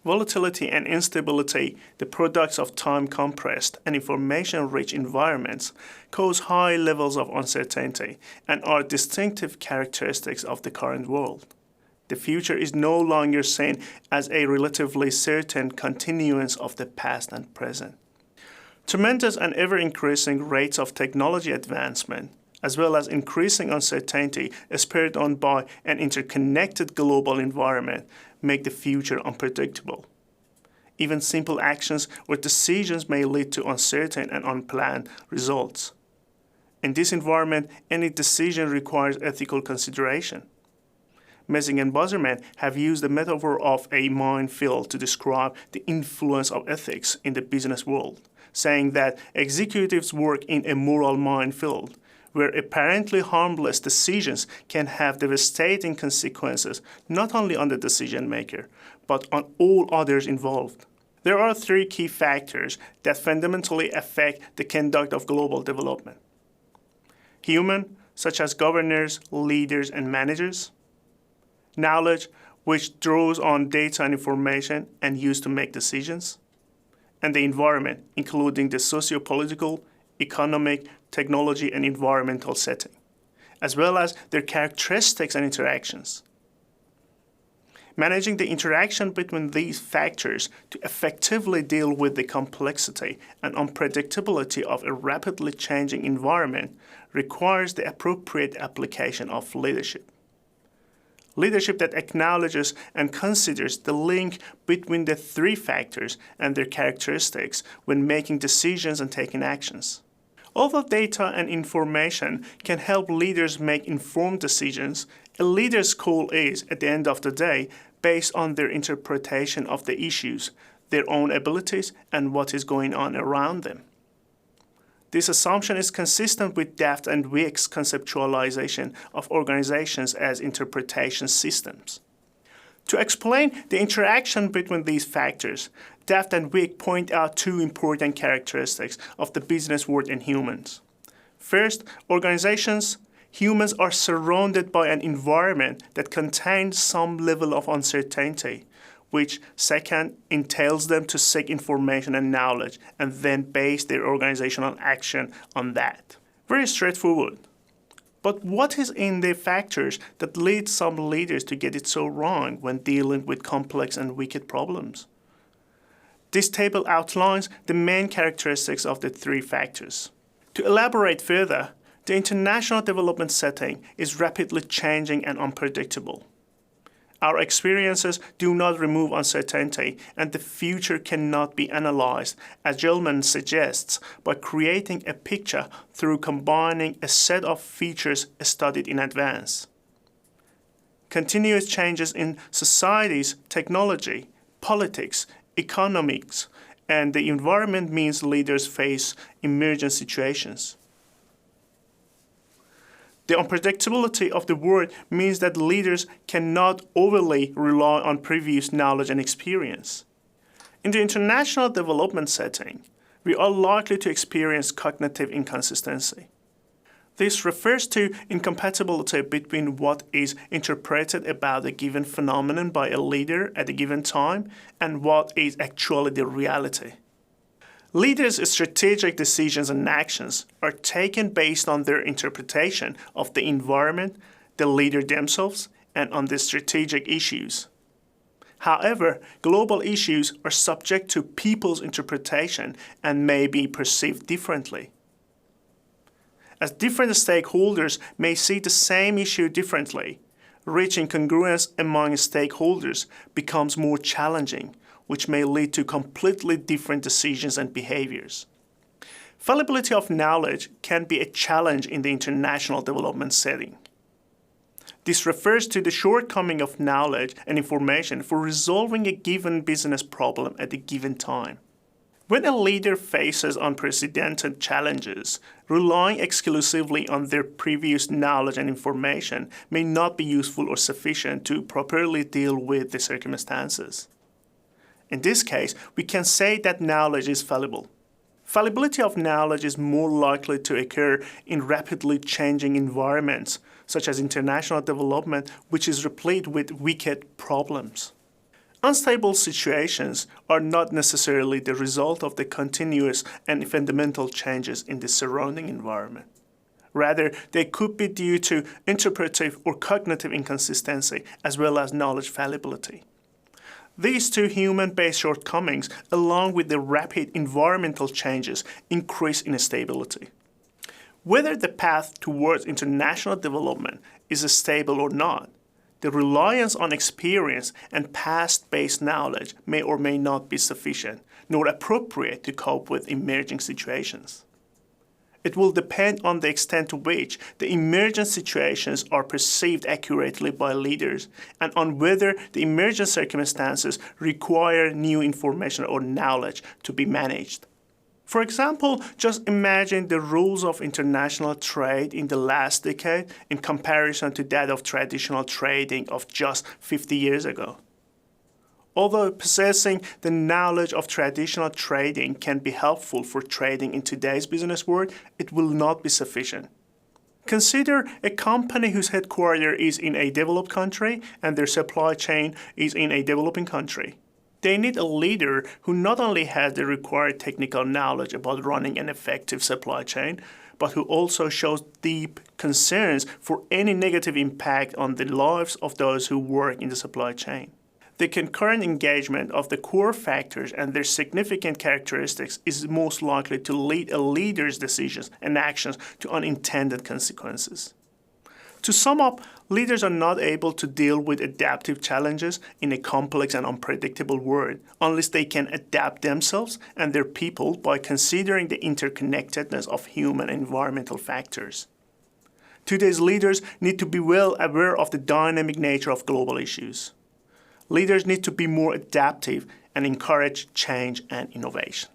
Volatility and instability, the products of time-compressed and information-rich environments, cause high levels of uncertainty and are distinctive characteristics of the current world. The future is no longer seen as a relatively certain continuance of the past and present. Tremendous and ever-increasing rates of technology advancement, as well as increasing uncertainty spurred on by an interconnected global environment, make the future unpredictable. Even simple actions or decisions may lead to uncertain and unplanned results. In this environment, any decision requires ethical consideration. Messing and Buzzerman have used the metaphor of a minefield to describe the influence of ethics in the business world, saying that executives work in a moral minefield, where apparently harmless decisions can have devastating consequences not only on the decision maker, but on all others involved. There are three key factors that fundamentally affect the conduct of global development. Human, such as governors, leaders, and managers. Knowledge, which draws on data and information and used to make decisions. And the environment, including the socio-political, economic, technology, and environmental setting, as well as their characteristics and interactions. Managing the interaction between these factors to effectively deal with the complexity and unpredictability of a rapidly changing environment requires the appropriate application of leadership. Leadership that acknowledges and considers the link between the three factors and their characteristics when making decisions and taking actions. Although data and information can help leaders make informed decisions, a leader's call is, at the end of the day, based on their interpretation of the issues, their own abilities, and what is going on around them. This assumption is consistent with Daft and Wick's conceptualization of organizations as interpretation systems. To explain the interaction between these factors, Daft and Wick point out two important characteristics of the business world and humans. First, humans are surrounded by an environment that contains some level of uncertainty, which, second, entails them to seek information and knowledge and then base their organizational action on that. Very straightforward. But what is in the factors that lead some leaders to get it so wrong when dealing with complex and wicked problems? This table outlines the main characteristics of the three factors. To elaborate further, the international development setting is rapidly changing and unpredictable. Our experiences do not remove uncertainty, and the future cannot be analyzed, as Gelman suggests, by creating a picture through combining a set of features studied in advance. Continuous changes in societies, technology, politics, economics, and the environment means leaders face emergent situations. The unpredictability of the world means that leaders cannot overly rely on previous knowledge and experience. In the international development setting, we are likely to experience cognitive inconsistency. This refers to incompatibility between what is interpreted about a given phenomenon by a leader at a given time and what is actually the reality. Leaders' strategic decisions and actions are taken based on their interpretation of the environment, the leader themselves, and on the strategic issues. However, global issues are subject to people's interpretation and may be perceived differently. As different stakeholders may see the same issue differently, reaching congruence among stakeholders becomes more challenging, which may lead to completely different decisions and behaviors. Fallibility of knowledge can be a challenge in the international development setting. This refers to the shortcoming of knowledge and information for resolving a given business problem at a given time. When a leader faces unprecedented challenges, relying exclusively on their previous knowledge and information may not be useful or sufficient to properly deal with the circumstances. In this case, we can say that knowledge is fallible. Fallibility of knowledge is more likely to occur in rapidly changing environments, such as international development, which is replete with wicked problems. Unstable situations are not necessarily the result of the continuous and fundamental changes in the surrounding environment. Rather, they could be due to interpretive or cognitive inconsistency as well as knowledge fallibility. These two human-based shortcomings, along with the rapid environmental changes, increase instability. Whether the path towards international development is stable or not, the reliance on experience and past-based knowledge may or may not be sufficient, nor appropriate to cope with emerging situations. It will depend on the extent to which the emergent situations are perceived accurately by leaders and on whether the emergent circumstances require new information or knowledge to be managed. For example, just imagine the rules of international trade in the last decade in comparison to that of traditional trading of just 50 years ago. Although possessing the knowledge of traditional trading can be helpful for trading in today's business world, it will not be sufficient. Consider a company whose headquarters is in a developed country and their supply chain is in a developing country. They need a leader who not only has the required technical knowledge about running an effective supply chain, but who also shows deep concerns for any negative impact on the lives of those who work in the supply chain. The concurrent engagement of the core factors and their significant characteristics is most likely to lead a leader's decisions and actions to unintended consequences. To sum up, leaders are not able to deal with adaptive challenges in a complex and unpredictable world unless they can adapt themselves and their people by considering the interconnectedness of human and environmental factors. Today's leaders need to be well aware of the dynamic nature of global issues. Leaders need to be more adaptive and encourage change and innovation.